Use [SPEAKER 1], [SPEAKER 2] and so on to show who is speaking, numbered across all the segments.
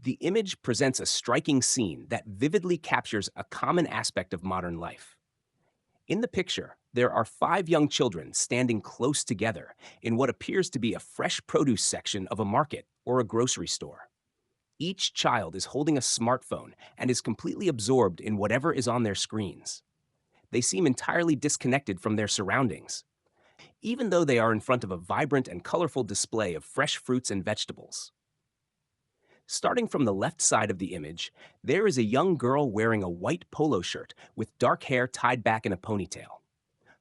[SPEAKER 1] The image presents a striking scene that vividly captures a common aspect of modern life. In the picture, there are five young children standing close together in what appears to be a fresh produce section of a market or a grocery store. Each child is holding a smartphone and is completely absorbed in whatever is on their screens. They seem entirely disconnected from their surroundings, even though they are in front of a vibrant and colorful display of fresh fruits and vegetables. Starting from the left side of the image, there is a young girl wearing a white polo shirt with dark hair tied back in a ponytail.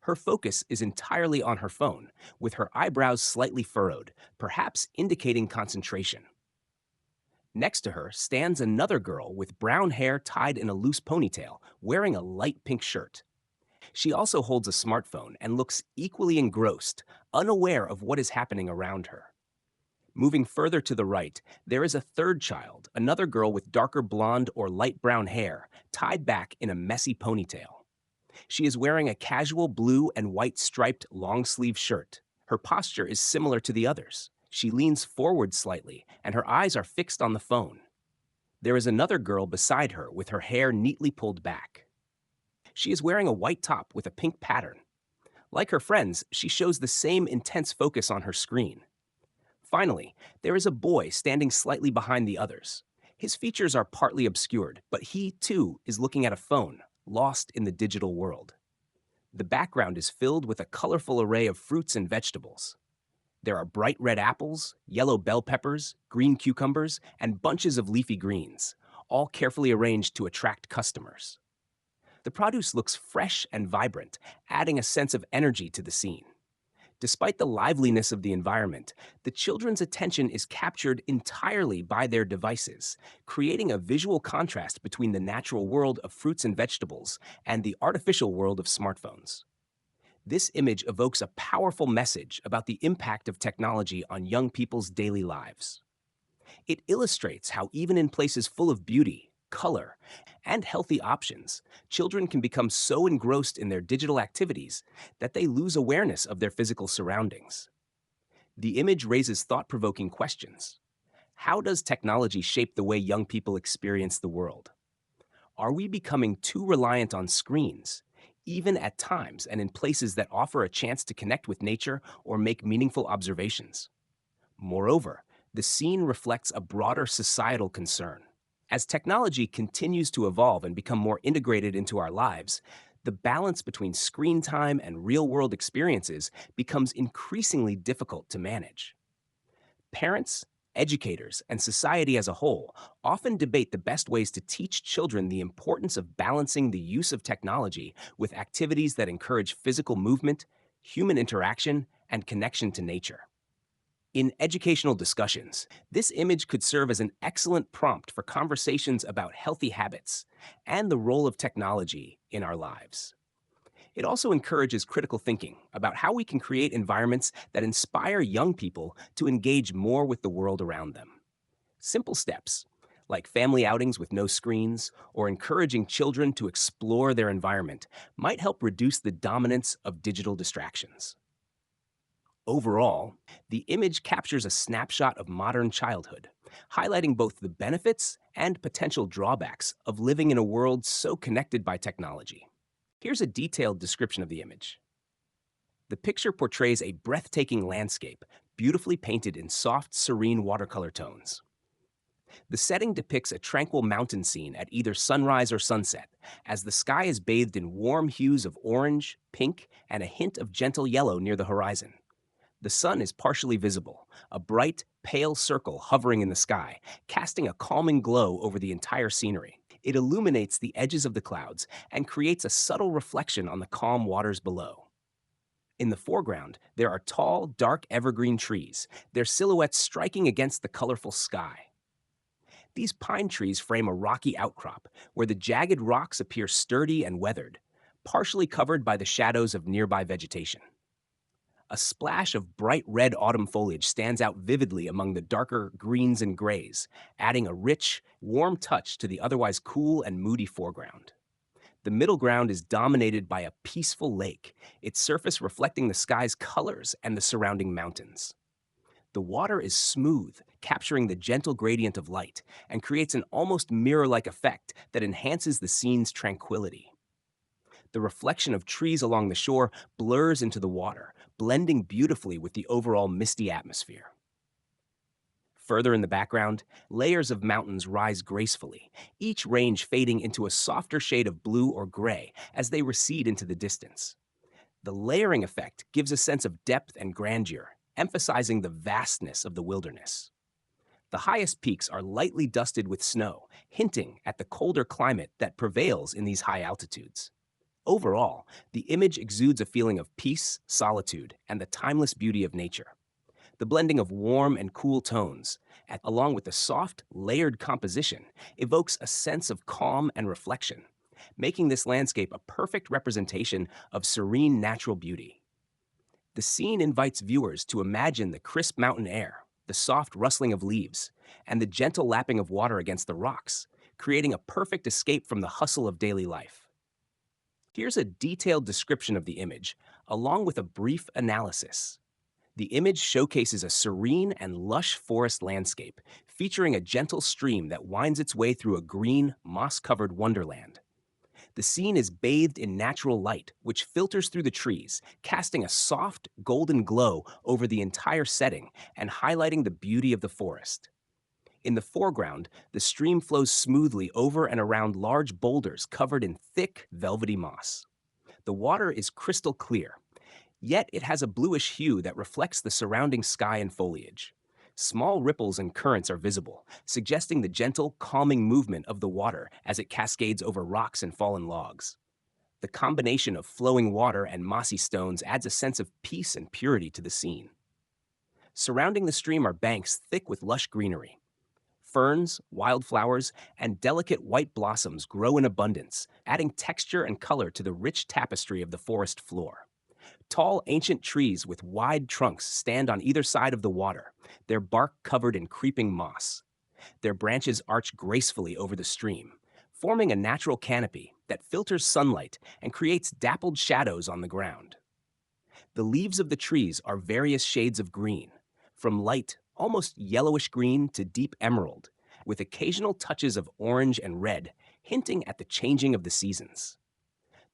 [SPEAKER 1] Her focus is entirely on her phone, with her eyebrows slightly furrowed, perhaps indicating concentration. Next to her stands another girl with brown hair tied in a loose ponytail, wearing a light pink shirt. She also holds a smartphone and looks equally engrossed, unaware of what is happening around her. Moving further to the right, there is a third child, another girl with darker blonde or light brown hair, tied back in a messy ponytail. She is wearing a casual blue and white striped long sleeve shirt. Her posture is similar to the others. She leans forward slightly, and her eyes are fixed on the phone. There is another girl beside her with her hair neatly pulled back. She is wearing a white top with a pink pattern. Like her friends, she shows the same intense focus on her screen. Finally, there is a boy standing slightly behind the others. His features are partly obscured, but he, too, is looking at a phone, lost in the digital world. The background is filled with a colorful array of fruits and vegetables. There are bright red apples, yellow bell peppers, green cucumbers, and bunches of leafy greens, all carefully arranged to attract customers. The produce looks fresh and vibrant, adding a sense of energy to the scene. Despite the liveliness of the environment, the children's attention is captured entirely by their devices, creating a visual contrast between the natural world of fruits and vegetables and the artificial world of smartphones. This image evokes a powerful message about the impact of technology on young people's daily lives. It illustrates how even in places full of beauty, color, and healthy options, children can become so engrossed in their digital activities that they lose awareness of their physical surroundings. The image raises thought-provoking questions. How does technology shape the way young people experience the world? Are we becoming too reliant on screens, even at times and in places that offer a chance to connect with nature or make meaningful observations? Moreover, the scene reflects a broader societal concern. As technology continues to evolve and become more integrated into our lives, the balance between screen time and real world experiences becomes increasingly difficult to manage. Parents, educators, and society as a whole often debate the best ways to teach children the importance of balancing the use of technology with activities that encourage physical movement, human interaction, and connection to nature. In educational discussions, this image could serve as an excellent prompt for conversations about healthy habits and the role of technology in our lives. It also encourages critical thinking about how we can create environments that inspire young people to engage more with the world around them. Simple steps, like family outings with no screens or encouraging children to explore their environment, might help reduce the dominance of digital distractions. Overall, the image captures a snapshot of modern childhood, highlighting both the benefits and potential drawbacks of living in a world so connected by technology. Here's a detailed description of the image. The picture portrays a breathtaking landscape, beautifully painted in soft, serene watercolor tones. The setting depicts a tranquil mountain scene at either sunrise or sunset, as the sky is bathed in warm hues of orange, pink, and a hint of gentle yellow near the horizon. The sun is partially visible, a bright, pale circle hovering in the sky, casting a calming glow over the entire scenery. It illuminates the edges of the clouds and creates a subtle reflection on the calm waters below. In the foreground, there are tall, dark evergreen trees, their silhouettes striking against the colorful sky. These pine trees frame a rocky outcrop where the jagged rocks appear sturdy and weathered, partially covered by the shadows of nearby vegetation. A splash of bright red autumn foliage stands out vividly among the darker greens and grays, adding a rich, warm touch to the otherwise cool and moody foreground. The middle ground is dominated by a peaceful lake, its surface reflecting the sky's colors and the surrounding mountains. The water is smooth, capturing the gentle gradient of light, and creates an almost mirror-like effect that enhances the scene's tranquility. The reflection of trees along the shore blurs into the water, blending beautifully with the overall misty atmosphere. Further in the background, layers of mountains rise gracefully, each range fading into a softer shade of blue or gray as they recede into the distance. The layering effect gives a sense of depth and grandeur, emphasizing the vastness of the wilderness. The highest peaks are lightly dusted with snow, hinting at the colder climate that prevails in these high altitudes. Overall, the image exudes a feeling of peace, solitude, and the timeless beauty of nature. The blending of warm and cool tones, along with the soft, layered composition, evokes a sense of calm and reflection, making this landscape a perfect representation of serene natural beauty. The scene invites viewers to imagine the crisp mountain air, the soft rustling of leaves, and the gentle lapping of water against the rocks, creating a perfect escape from the hustle of daily life. Here's a detailed description of the image, along with a brief analysis. The image showcases a serene and lush forest landscape, featuring a gentle stream that winds its way through a green, moss-covered wonderland. The scene is bathed in natural light, which filters through the trees, casting a soft, golden glow over the entire setting and highlighting the beauty of the forest. In the foreground, the stream flows smoothly over and around large boulders covered in thick, velvety moss. The water is crystal clear, yet it has a bluish hue that reflects the surrounding sky and foliage. Small ripples and currents are visible, suggesting the gentle, calming movement of the water as it cascades over rocks and fallen logs. The combination of flowing water and mossy stones adds a sense of peace and purity to the scene. Surrounding the stream are banks thick with lush greenery. Ferns, wildflowers, and delicate white blossoms grow in abundance, adding texture and color to the rich tapestry of the forest floor. Tall, ancient trees with wide trunks stand on either side of the water, their bark covered in creeping moss. Their branches arch gracefully over the stream, forming a natural canopy that filters sunlight and creates dappled shadows on the ground. The leaves of the trees are various shades of green, from light, almost yellowish green to deep emerald, with occasional touches of orange and red, hinting at the changing of the seasons.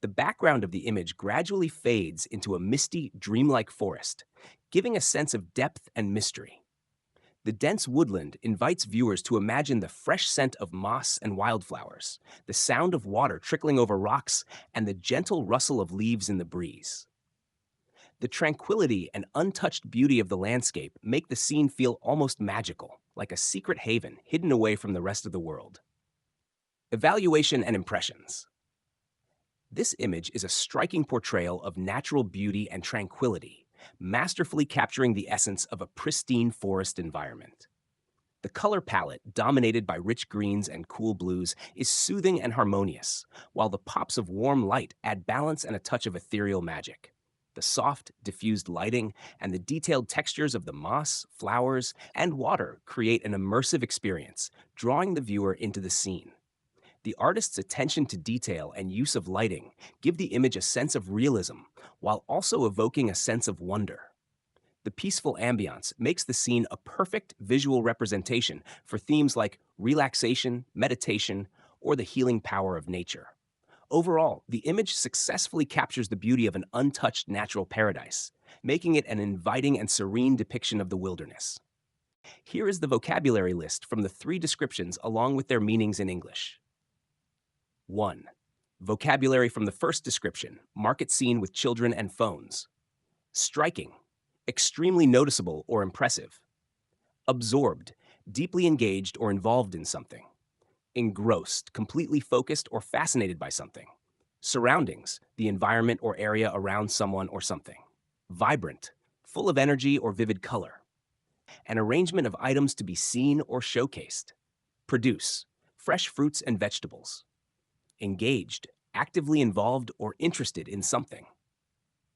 [SPEAKER 1] The background of the image gradually fades into a misty, dreamlike forest, giving a sense of depth and mystery. The dense woodland invites viewers to imagine the fresh scent of moss and wildflowers, the sound of water trickling over rocks, and the gentle rustle of leaves in the breeze. The tranquility and untouched beauty of the landscape make the scene feel almost magical, like a secret haven hidden away from the rest of the world. Evaluation and impressions. This image is a striking portrayal of natural beauty and tranquility, masterfully capturing the essence of a pristine forest environment. The color palette, dominated by rich greens and cool blues, is soothing and harmonious, while the pops of warm light add balance and a touch of ethereal magic. The soft, diffused lighting and the detailed textures of the moss, flowers, and water create an immersive experience, drawing the viewer into the scene. The artist's attention to detail and use of lighting give the image a sense of realism, while also evoking a sense of wonder. The peaceful ambiance makes the scene a perfect visual representation for themes like relaxation, meditation, or the healing power of nature. Overall, the image successfully captures the beauty of an untouched natural paradise, making it an inviting and serene depiction of the wilderness. Here is the vocabulary list from the three descriptions along with their meanings in English. 1. Vocabulary from the first description, market scene with children and phones. Striking, extremely noticeable or impressive. Absorbed, deeply engaged or involved in something. Engrossed, completely focused or fascinated by something. Surroundings, the environment or area around someone or something. Vibrant, full of energy or vivid color. An arrangement of items to be seen or showcased. Produce, fresh fruits and vegetables. Engaged, actively involved or interested in something.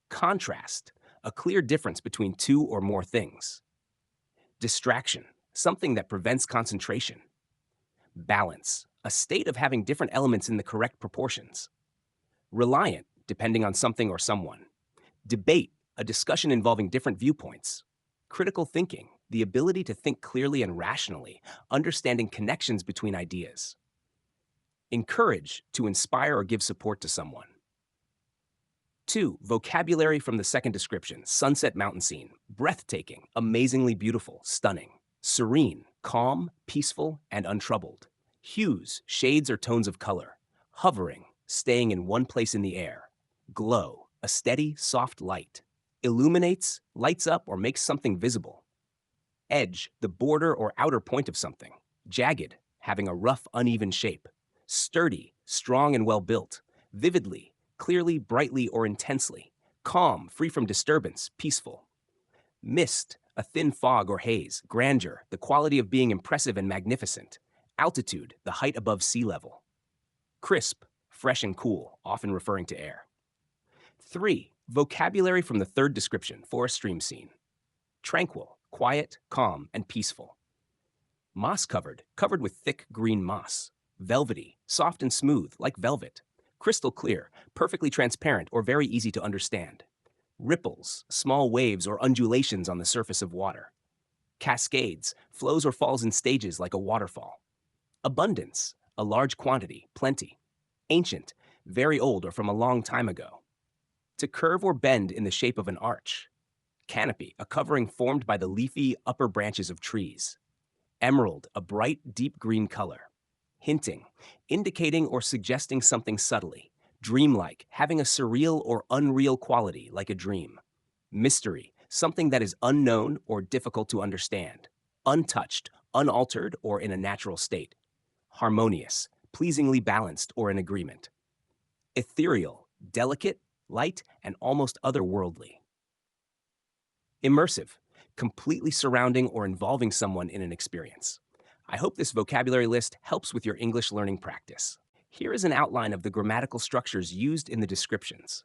[SPEAKER 1] Contrast, a clear difference between two or more things. Distraction, something that prevents concentration. Balance, a state of having different elements in the correct proportions. Reliant, depending on something or someone. Debate, a discussion involving different viewpoints. Critical thinking, the ability to think clearly and rationally, understanding connections between ideas. Encourage, to inspire or give support to someone. 2. Vocabulary from the second description, sunset mountain scene, breathtaking, amazingly beautiful, stunning. Serene, calm, peaceful, and untroubled. Hues, shades or tones of color. Hovering, staying in one place in the air. Glow, a steady, soft light. Illuminates, lights up, or makes something visible. Edge, the border or outer point of something. Jagged, having a rough, uneven shape. Sturdy, strong and well built. Vividly, clearly, brightly, or intensely. Calm, free from disturbance, peaceful. Mist, a thin fog or haze. Grandeur, the quality of being impressive and magnificent. Altitude, the height above sea level. Crisp, fresh and cool, often referring to air. 3. Vocabulary from the third description, forest stream scene. Tranquil, quiet, calm, and peaceful. Moss-covered, covered with thick green moss. Velvety, soft and smooth, like velvet. Crystal clear, perfectly transparent or very easy to understand. Ripples, small waves or undulations on the surface of water. Cascades, flows or falls in stages like a waterfall. Abundance, a large quantity, plenty. Ancient, very old or from a long time ago. To curve or bend in the shape of an arch. Canopy, a covering formed by the leafy upper branches of trees. Emerald, a bright, deep green color. Hinting, indicating or suggesting something subtly. Dreamlike, having a surreal or unreal quality like a dream. Mystery, something that is unknown or difficult to understand. Untouched, unaltered, or in a natural state. Harmonious, pleasingly balanced or in agreement. Ethereal, delicate, light, and almost otherworldly. Immersive, completely surrounding or involving someone in an experience. I hope this vocabulary list helps with your English learning practice. Here is an outline of the grammatical structures used in the descriptions.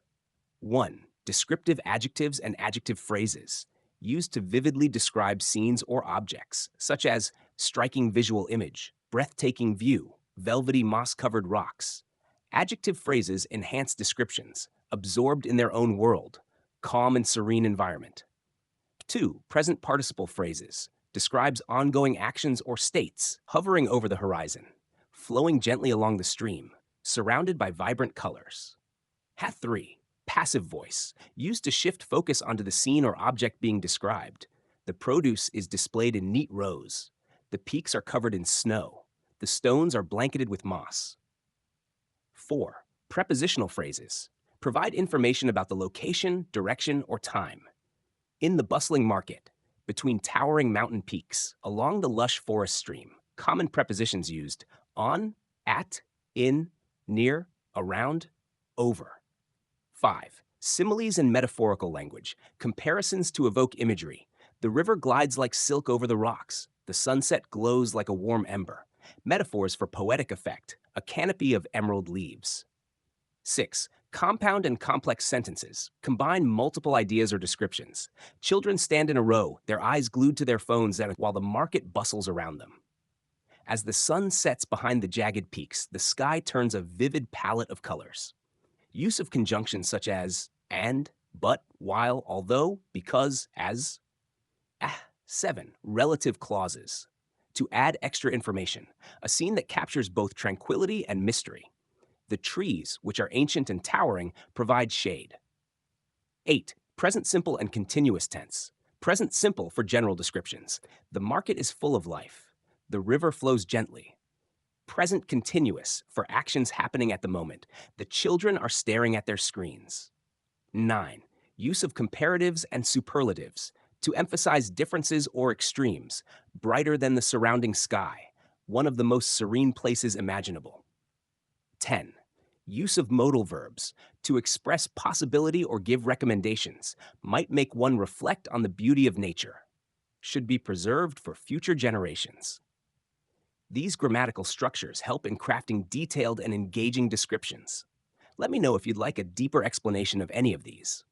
[SPEAKER 1] 1. Descriptive adjectives and adjective phrases, used to vividly describe scenes or objects, such as striking visual image, breathtaking view, velvety moss-covered rocks. Adjective phrases enhance descriptions, absorbed in their own world, calm and serene environment. 2. Present participle phrases, describes ongoing actions or states, hovering over the horizon, flowing gently along the stream, surrounded by vibrant colors. 3. Passive voice, used to shift focus onto the scene or object being described. The produce is displayed in neat rows. The peaks are covered in snow. The stones are blanketed with moss. 4. Prepositional phrases, provide information about the location, direction, or time. In the bustling market, between towering mountain peaks, along the lush forest stream. Common prepositions used: on, at, in, near, around, over. 5. Similes and metaphorical language, comparisons to evoke imagery. The river glides like silk over the rocks. The sunset glows like a warm ember. Metaphors for poetic effect, a canopy of emerald leaves. 6. Compound and complex sentences, combine multiple ideas or descriptions. Children stand in a row, their eyes glued to their phones while the market bustles around them. As the sun sets behind the jagged peaks, the sky turns a vivid palette of colors. Use of conjunctions such as and, but, while, although, because, as. 7. Relative clauses, to add extra information, a scene that captures both tranquility and mystery. The trees, which are ancient and towering, provide shade. 8. Present simple and continuous tense. Present simple for general descriptions. The market is full of life. The river flows gently. Present continuous for actions happening at the moment. The children are staring at their screens. 9. Use of comparatives and superlatives, to emphasize differences or extremes. Brighter than the surrounding sky. One of the most serene places imaginable. 10. Use of modal verbs, to express possibility or give recommendations, might make one reflect on the beauty of nature. Should be preserved for future generations. These grammatical structures help in crafting detailed and engaging descriptions. Let me know if you'd like a deeper explanation of any of these.